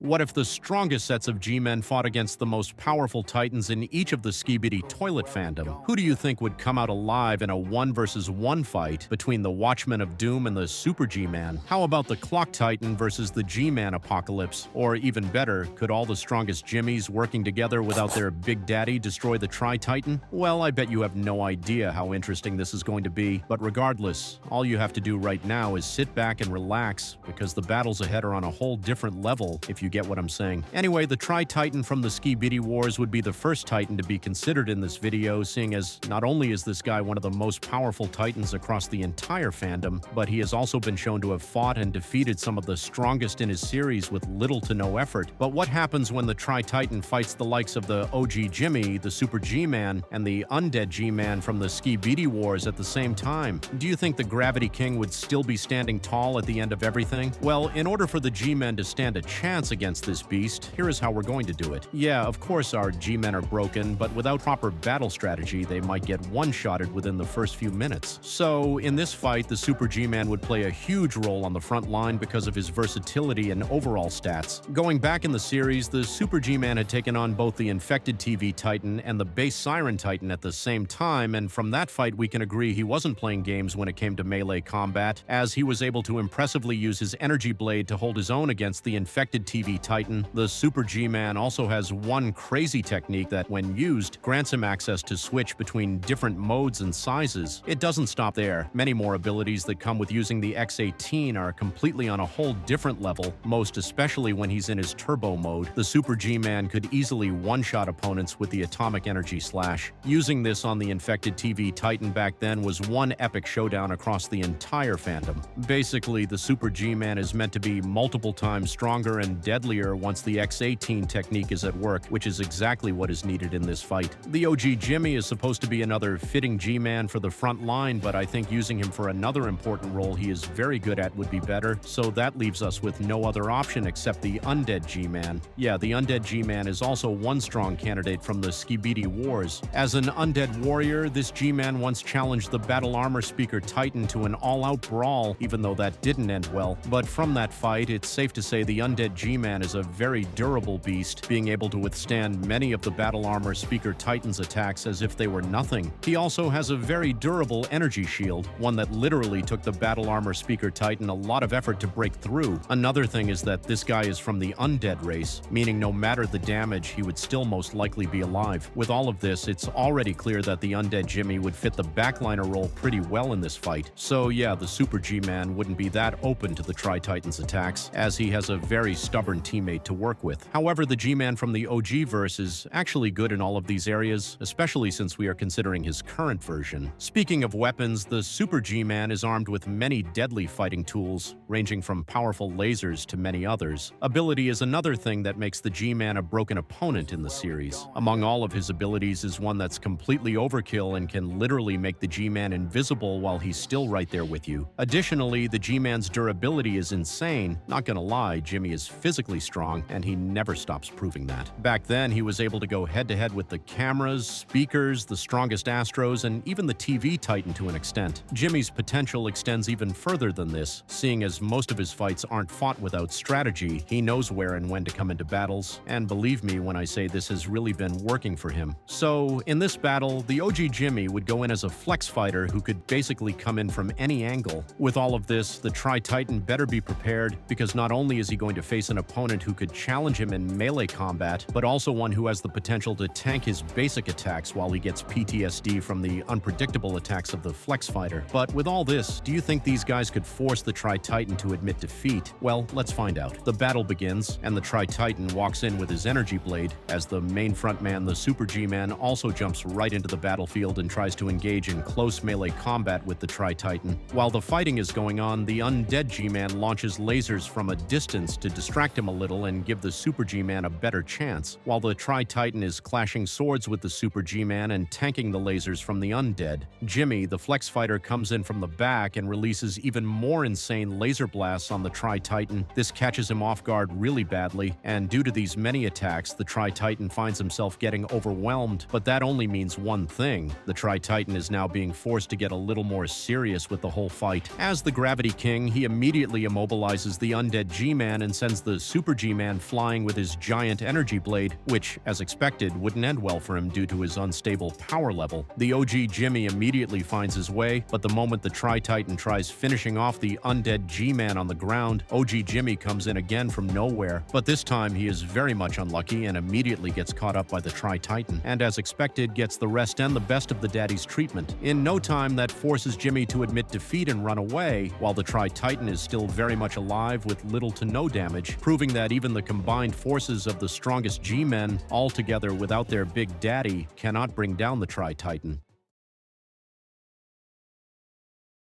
What if the strongest sets of G-Men fought against the most powerful titans in each of the skibidi toilet fandom? Who do you think would come out alive in a 1 versus 1 fight between the Watchmen of Doom and the Super G-Man? How about the Clock Titan versus the G-Man apocalypse? Or even better, could all the strongest Jimmies working together without their Big Daddy destroy the Tri-Titan? Well, I bet you have no idea how interesting this is going to be, but regardless, all you have to do right now is sit back and relax, because the battles ahead are on a whole different level, if you get what I'm saying. Anyway, the Tri-Titan from the Skibidi Wars would be the first Titan to be considered in this video, seeing as not only is this guy one of the most powerful Titans across the entire fandom, but he has also been shown to have fought and defeated some of the strongest in his series with little to no effort. But what happens when the Tri-Titan fights the likes of the OG Jimmy, the Super G-Man, and the Undead G-Man from the Skibidi Wars at the same time? Do you think the Gravity King would still be standing tall at the end of everything? Well, in order for the G-Men to stand a chance against this beast, here is how we're going to do it. Yeah, of course our G-Men are broken, but without proper battle strategy, they might get one-shotted within the first few minutes. So, in this fight, the Super G-Man would play a huge role on the front line because of his versatility and overall stats. Going back in the series, the Super G-Man had taken on both the Infected TV Titan and the Base Siren Titan at the same time, and from that fight we can agree he wasn't playing games when it came to melee combat, as he was able to impressively use his energy blade to hold his own against the Infected TV Titan. The Super G-Man also has one crazy technique that, when used, grants him access to switch between different modes and sizes. It doesn't stop there. Many more abilities that come with using the X-18 are completely on a whole different level, most especially when he's in his turbo mode. The Super G-Man could easily one-shot opponents with the Atomic Energy Slash. Using this on the Infected TV Titan back then was one epic showdown across the entire fandom. Basically, the Super G-Man is meant to be multiple times stronger and deadlier once the X-18 technique is at work, which is exactly what is needed in this fight. The OG Jimmy is supposed to be another fitting G-Man for the front line, but I think using him for another important role he is very good at would be better, so that leaves us with no other option except the Undead G-Man. Yeah, the Undead G-Man is also one strong candidate from the Skibidi Wars. As an undead warrior, this G-Man once challenged the Battle Armor Speaker Titan to an all-out brawl, even though that didn't end well. But from that fight, it's safe to say the Undead G-Man is a very durable beast, being able to withstand many of the Battle Armor Speaker Titan's attacks as if they were nothing. He also has a very durable energy shield, one that literally took the Battle Armor Speaker Titan a lot of effort to break through. Another thing is that this guy is from the undead race, meaning no matter the damage, he would still most likely be alive. With all of this, it's already clear that the Undead Jimmy would fit the backliner role pretty well in this fight. So yeah, the Super G-Man wouldn't be that open to the Tri-Titan's attacks, as he has a very stubborn teammate to work with. However, the G-Man from the OG verse is actually good in all of these areas, especially since we are considering his current version. Speaking of weapons, the Super G-Man is armed with many deadly fighting tools, ranging from powerful lasers to many others. Ability is another thing that makes the G-Man a broken opponent in the series. Among all of his abilities is one that's completely overkill and can literally make the G-Man invisible while he's still right there with you. Additionally, the G-Man's durability is insane. Not gonna lie, Jimmy is physically strong, and he never stops proving that. Back then, he was able to go head-to-head with the cameras, speakers, the strongest Astros, and even the TV Titan to an extent. Jimmy's potential extends even further than this, seeing as most of his fights aren't fought without strategy. He knows where and when to come into battles, and believe me when I say this has really been working for him. So, in this battle, the OG Jimmy would go in as a flex fighter who could basically come in from any angle. With all of this, the Tri-Titan better be prepared, because not only is he going to face an opponent who could challenge him in melee combat, but also one who has the potential to tank his basic attacks while he gets PTSD from the unpredictable attacks of the flex fighter. But with all this, do you think these guys could force the Tri-Titan to admit defeat? Well, let's find out. The battle begins, and the Tri-Titan walks in with his energy blade, as the main frontman, the Super G-Man, also jumps right into the battlefield and tries to engage in close melee combat with the Tri-Titan. While the fighting is going on, the Undead G-Man launches lasers from a distance to distract him a little and give the Super G-Man a better chance, while the Tri-Titan is clashing swords with the Super G-Man and tanking the lasers from the Undead. Jimmy, the flex fighter, comes in from the back and releases even more insane laser blasts on the Tri-Titan. This catches him off guard really badly, and due to these many attacks, the Tri-Titan finds himself getting overwhelmed, but that only means one thing. The Tri-Titan is now being forced to get a little more serious with the whole fight. As the Gravity King, he immediately immobilizes the Undead G-Man and sends the Super G-Man flying with his giant energy blade, which, as expected, wouldn't end well for him due to his unstable power level. The OG Jimmy immediately finds his way, but the moment the Tri-Titan tries finishing off the undead G-Man on the ground, OG Jimmy comes in again from nowhere, but this time he is very much unlucky and immediately gets caught up by the Tri-Titan, and as expected, gets the rest and the best of the daddy's treatment. In no time, that forces Jimmy to admit defeat and run away, while the Tri-Titan is still very much alive with little to no damage, proving that even the combined forces of the strongest G-Men, all together without their big daddy, cannot bring down the Tri-Titan.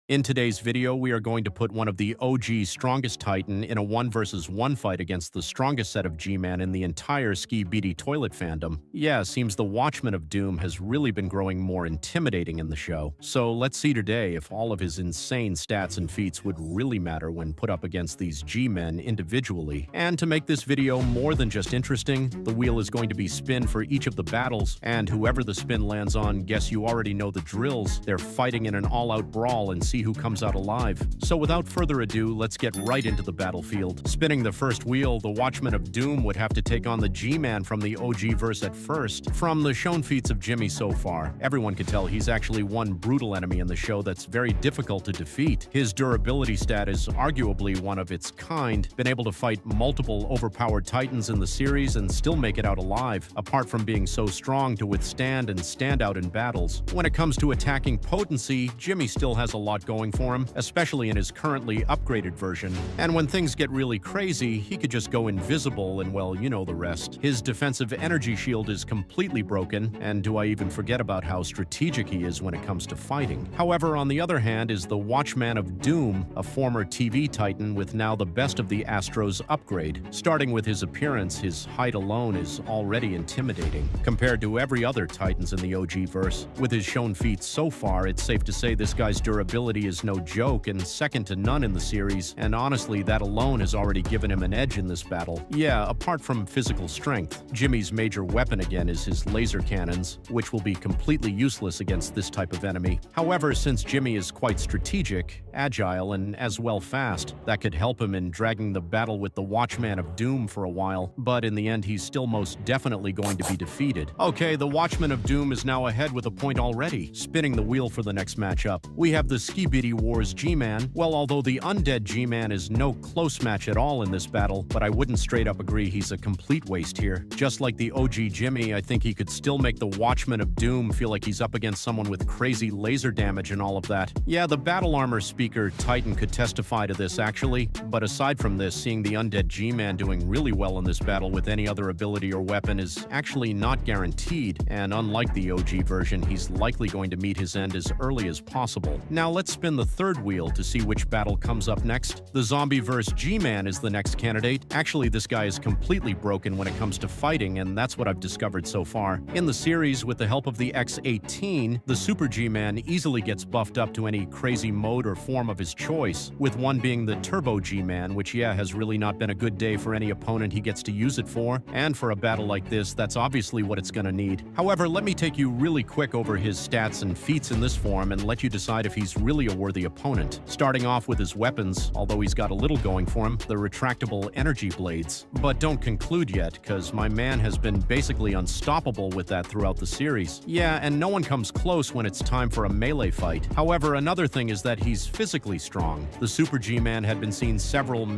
In today's video, we are going to put one of the OG strongest Titan in a 1 versus 1 fight against the strongest set of G-Man in the entire skibidi toilet fandom. Yeah, seems the Watchmen of Doom has really been growing more intimidating in the show. So let's see today if all of his insane stats and feats would really matter when put up against these G-Men individually. And to make this video more than just interesting, the wheel is going to be spin for each of the battles, and whoever the spin lands on, guess you already know the drills. They're fighting in an all-out brawl and see who comes out alive. So without further ado, let's get right into the battlefield. Spinning the first wheel, the Watchmen of Doom would have to take on the G-Man from the OG verse at first. From the shown feats of Jimmy so far, everyone could tell he's actually one brutal enemy in the show that's very difficult to defeat. His durability stat is arguably one of its kind, been able to fight multiple overpowered titans in the series and still make it out alive, apart from being so strong to withstand and stand out in battles. When it comes to attacking potency, Jimmy still has a lot going for him, especially in his currently upgraded version. And when things get really crazy, he could just go invisible and, well, you know the rest. His defensive energy shield is completely broken, and do I even forget about how strategic he is when it comes to fighting. However, on the other hand is the Watchman of Doom, a former TV titan with now the best of the Astros upgrade. Starting with his appearance, his height alone is already intimidating. Compared to every other titans in the OG verse, with his shown feats so far, it's safe to say this guy's durability is no joke and second to none in the series, and honestly, that alone has already given him an edge in this battle. Yeah, apart from physical strength, Jimmy's major weapon again is his laser cannons, which will be completely useless against this type of enemy. However, since Jimmy is quite strategic, agile, and as well fast, that could help him in dragging the battle with the Watchman of Doom for a while, but in the end, he's still most definitely going to be defeated. Okay, the Watchman of Doom is now ahead with a point already. Spinning the wheel for the next matchup, we have the skibidi Wars G-Man. Well, although the undead G-Man is no close match at all in this battle, but I wouldn't straight up agree he's a complete waste here. Just like the OG Jimmy, I think he could still make the Watchman of Doom feel like he's up against someone with crazy laser damage and all of that. Yeah, the battle armor speaker Titan could testify to this actually, but aside from this, seeing the undead G-Man doing really well in this battle with any other ability or weapon is actually not guaranteed, and unlike the OG version, he's likely going to meet his end as early as possible. Now let's spin the third wheel to see which battle comes up next. The Zombieverse G-Man is the next candidate. Actually, this guy is completely broken when it comes to fighting, and that's what I've discovered so far. In the series, with the help of the X-18, the Super G-Man easily gets buffed up to any crazy mode or form of his choice, with one being the Turbo G-Man, which has really not been a good day for any opponent he gets to use it for, and for a battle like this, that's obviously what it's gonna need. However, let me take you really quick over his stats and feats in this form and let you decide if he's really a worthy opponent. Starting off with his weapons, although he's got a little going for him, the retractable energy blades. But don't conclude yet, cause my man has been basically unstoppable with that throughout the series. Yeah, and no one comes close when it's time for a melee fight. However, another thing is that he's physically strong. The Super G-Man had been seen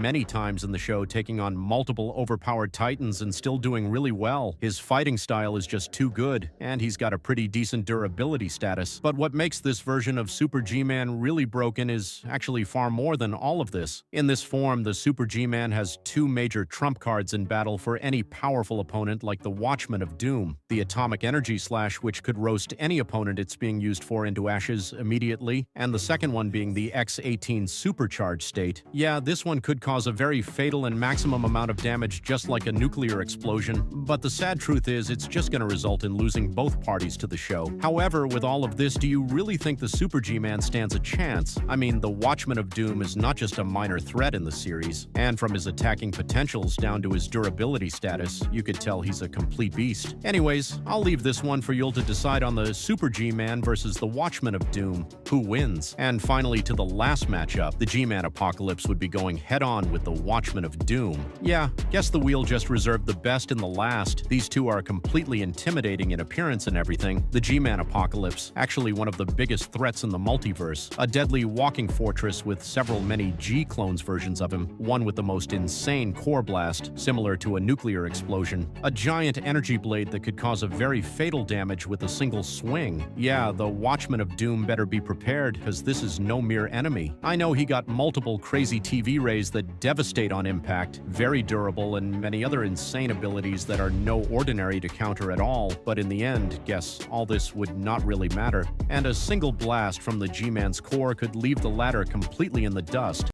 many times in the show taking on multiple overpowered titans and still doing really well. His fighting style is just too good, and he's got a pretty decent durability status. But what makes this version of Super G-Man really broken is actually far more than all of this. In this form, the Super G-Man has two major trump cards in battle for any powerful opponent like the Watchman of Doom. The Atomic Energy Slash, which could roast any opponent it's being used for into ashes immediately, and the second one being the X-18 Supercharged state. Yeah, this one could cause a very fatal and maximum amount of damage just like a nuclear explosion, but the sad truth is it's just going to result in losing both parties to the show. However, with all of this, do you really think the Super G-Man stands a chance. I mean, the Watchmen of Doom is not just a minor threat in the series, and from his attacking potentials down to his durability status, you could tell he's a complete beast. Anyways, I'll leave this one for you to decide on the Super G-Man versus the Watchmen of Doom. Who wins? And finally, to the last matchup, the G-Man Apocalypse would be going head-on with the Watchmen of Doom. Yeah, guess the wheel just reserved the best in the last. These two are completely intimidating in appearance and everything. The G-Man Apocalypse, actually one of the biggest threats in the multiverse, a deadly walking fortress with several many G-clones versions of him, one with the most insane core blast, similar to a nuclear explosion, a giant energy blade that could cause a very fatal damage with a single swing. Yeah, the Watchmen of Doom better be prepared, because this is no mere enemy. I know he got multiple crazy TV rays that devastate on impact, very durable, and many other insane abilities that are no ordinary to counter at all, but in the end, guess all this would not really matter, and a single blast from the G-Man's core could leave the latter completely in the dust.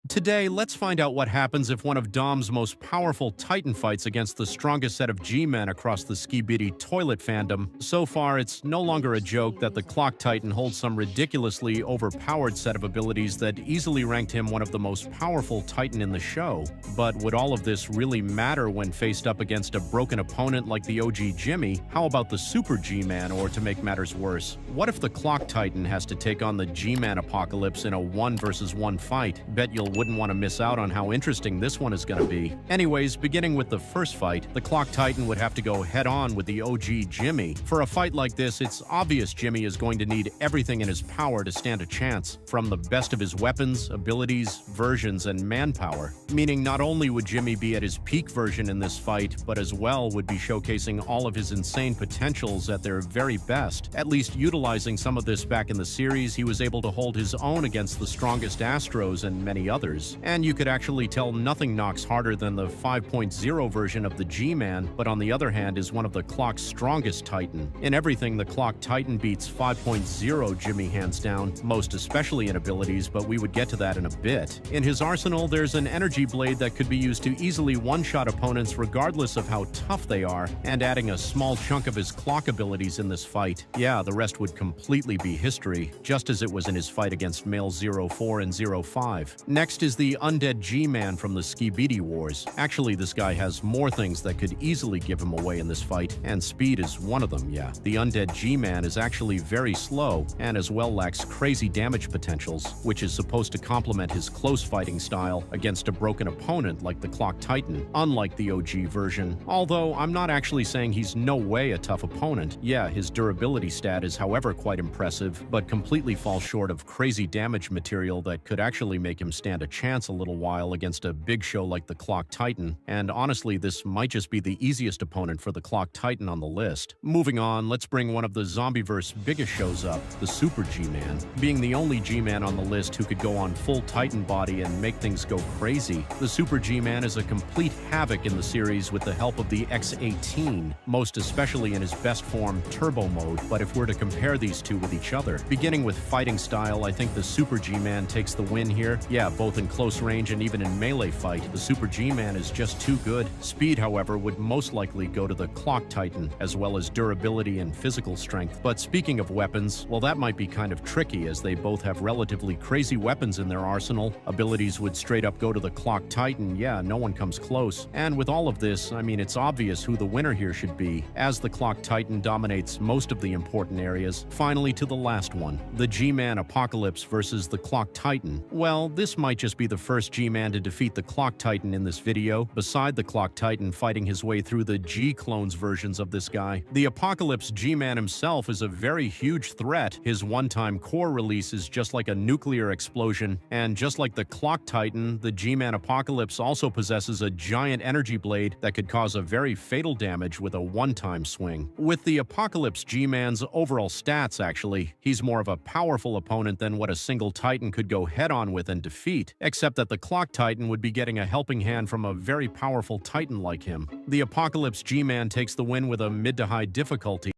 Today, let's find out what happens if one of Dom's most powerful Titan fights against the strongest set of G-Men across the skibidi toilet fandom. So far, it's no longer a joke that the Clock Titan holds some ridiculously overpowered set of abilities that easily ranked him one of the most powerful Titan in the show. But would all of this really matter when faced up against a broken opponent like the OG Jimmy? How about the Super G-Man, or to make matters worse, what if the Clock Titan has to take on the G-Man Apocalypse in a 1-versus-1 fight? Bet you'll wouldn't want to miss out on how interesting this one is going to be. Anyways, beginning with the first fight, the Clock Titan would have to go head-on with the OG Jimmy. For a fight like this, it's obvious Jimmy is going to need everything in his power to stand a chance, from the best of his weapons, abilities, versions, and manpower. Meaning not only would Jimmy be at his peak version in this fight, but as well would be showcasing all of his insane potentials at their very best. At least utilizing some of this back in the series, he was able to hold his own against the strongest Astros and many others. And you could actually tell nothing knocks harder than the 5.0 version of the G-Man, but on the other hand is one of the Clock's strongest Titan. In everything, the Clock Titan beats 5.0 Jimmy hands down, most especially in abilities, but we would get to that in a bit. In his arsenal, there's an energy blade that could be used to easily one-shot opponents regardless of how tough they are, and adding a small chunk of his Clock abilities in this fight. Yeah, the rest would completely be history, just as it was in his fight against Male 04 and 05. Next is the Undead G-Man from the Skibidi Wars. Actually, this guy has more things that could easily give him away in this fight, and speed is one of them, yeah. The Undead G-Man is actually very slow, and as well lacks crazy damage potentials, which is supposed to complement his close fighting style against a broken opponent like the Clock Titan, unlike the OG version. Although, I'm not actually saying he's no way a tough opponent. Yeah, his durability stat is however quite impressive, but completely falls short of crazy damage material that could actually make him stand a chance a little while against a big show like the Clock Titan, and honestly, this might just be the easiest opponent for the Clock Titan on the list. Moving on, let's bring one of the Zombieverse biggest shows up, the Super G-Man. Being the only G-Man on the list who could go on full Titan body and make things go crazy, the Super G-Man is a complete havoc in the series with the help of the X-18, most especially in his best form, Turbo Mode. But if we're to compare these two with each other, beginning with fighting style, I think the Super G-Man takes the win here. Yeah, both in close range and even in melee fight, the Super G-Man is just too good. Speed, however, would most likely go to the Clock Titan, as well as durability and physical strength. But speaking of weapons, well, that might be kind of tricky, as they both have relatively crazy weapons in their arsenal. Abilities would straight up go to the Clock Titan, yeah, no one comes close. And with all of this, I mean, it's obvious who the winner here should be, as the Clock Titan dominates most of the important areas. Finally, to the last one, the G-Man Apocalypse versus the Clock Titan. Well, this might just be the first G-Man to defeat the Clock Titan in this video, beside the Clock Titan fighting his way through the G-clones versions of this guy. The Apocalypse G-Man himself is a very huge threat. His one-time core release is just like a nuclear explosion, and just like the Clock Titan, the G-Man Apocalypse also possesses a giant energy blade that could cause a very fatal damage with a one-time swing. With the Apocalypse G-Man's overall stats, actually, he's more of a powerful opponent than what a single Titan could go head-on with and defeat, except that the Clock Titan would be getting a helping hand from a very powerful Titan like him. The Apocalypse G-Man takes the win with a mid to high difficulty.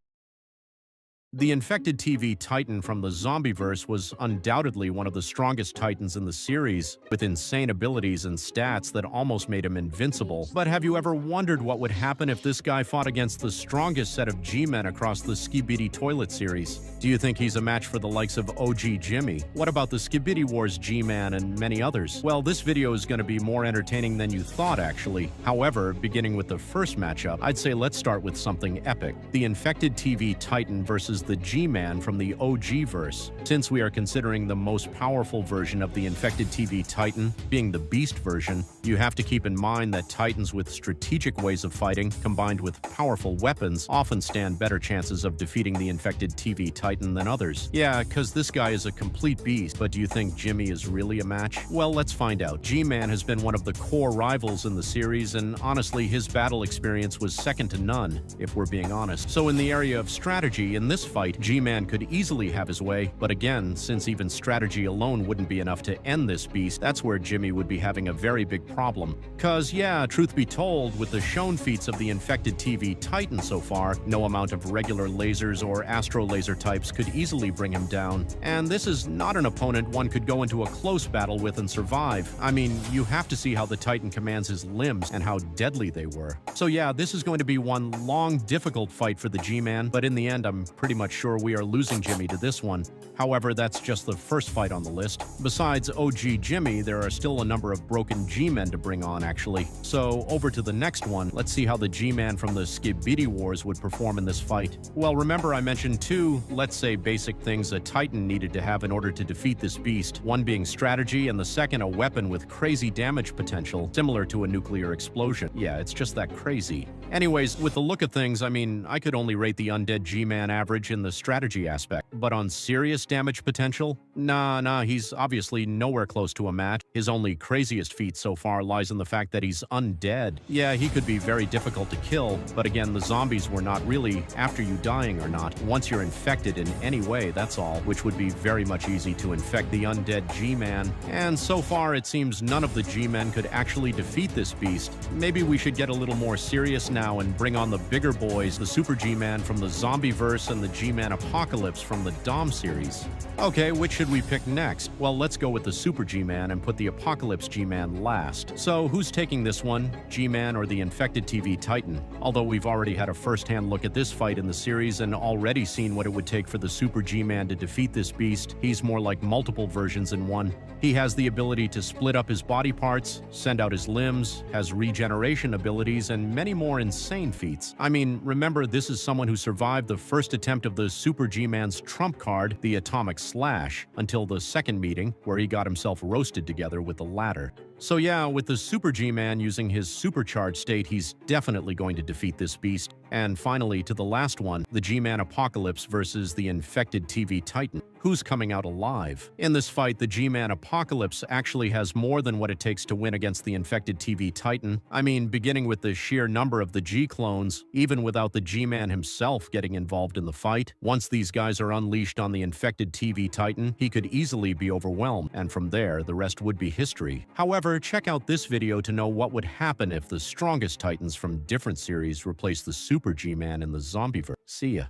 The infected TV Titan from the Zombieverse was undoubtedly one of the strongest Titans in the series, with insane abilities and stats that almost made him invincible. But have you ever wondered what would happen if this guy fought against the strongest set of G-Men across the Skibidi Toilet series? Do you think he's a match for the likes of OG Jimmy? What about the Skibidi Wars G-Man and many others? Well, this video is going to be more entertaining than you thought, actually. However, beginning with the first matchup, I'd say let's start with something epic. The infected TV Titan versus the G-Man from the OG verse. Since we are considering the most powerful version of the infected TV Titan being the Beast version, you have to keep in mind that Titans with strategic ways of fighting, combined with powerful weapons, often stand better chances of defeating the infected TV Titan than others. Yeah, cause this guy is a complete beast, but do you think Jimmy is really a match? Well, let's find out. G-Man has been one of the core rivals in the series, and honestly, his battle experience was second to none, if we're being honest. So in the area of strategy, in this fight, G-Man could easily have his way, but again, since even strategy alone wouldn't be enough to end this beast, that's where Jimmy would be having a very big problem. Cause yeah, truth be told, with the shown feats of the infected TV Titan so far, no amount of regular lasers or astro laser types could easily bring him down. And this is not an opponent one could go into a close battle with and survive. I mean, you have to see how the Titan commands his limbs and how deadly they were. So yeah, this is going to be one long, difficult fight for the G-Man, but in the end, I'm pretty much sure we are losing Jimmy to this one. However, that's just the first fight on the list. Besides OG Jimmy, there are still a number of broken G-Men to bring on, actually. So over to the next one, let's see how the G-Man from the Skibidi Wars would perform in this fight. Well, remember I mentioned two, let's say, basic things a Titan needed to have in order to defeat this beast, one being strategy and the second a weapon with crazy damage potential, similar to a nuclear explosion. Yeah, it's just that crazy. Anyways, with the look of things, I mean, I could only rate the undead G-Man average in the strategy aspect, but on serious damage potential? Nah, he's obviously nowhere close to a match. His only craziest feat so far lies in the fact that he's undead. Yeah, he could be very difficult to kill, but again, the zombies were not really after you dying or not. Once you're infected in any way, that's all, which would be very much easy to infect the undead G-Man. And so far, it seems none of the G-Men could actually defeat this beast. Maybe we should get a little more serious now and bring on the bigger boys, the Super G-Man from the Zombieverse and the G-Man Apocalypse from the Dom series. Okay, which should we pick next? Well, let's go with the Super G-Man and put the Apocalypse G-Man last. So, who's taking this one, G-Man or the infected TV Titan? Although we've already had a first-hand look at this fight in the series and already seen what it would take for the Super G-Man to defeat this beast, he's more like multiple versions in one. He has the ability to split up his body parts, send out his limbs, has regeneration abilities, and many more insane feats. I mean, remember, this is someone who survived the first attempt of the Super G-Man's trump card, the Atomic Slash, until the second meeting, where he got himself roasted together with the latter. So yeah, with the Super G-Man using his supercharged state, he's definitely going to defeat this beast. And finally, to the last one, the G-Man Apocalypse versus the infected TV Titan. Who's coming out alive? In this fight, the G-Man Apocalypse actually has more than what it takes to win against the infected TV Titan. I mean, beginning with the sheer number of the G-clones, even without the G-Man himself getting involved in the fight. Once these guys are unleashed on the infected TV Titan, he could easily be overwhelmed, and from there, the rest would be history. However, check out this video to know what would happen if the strongest Titans from different series replace the Super G-Man in the Zombieverse. See ya.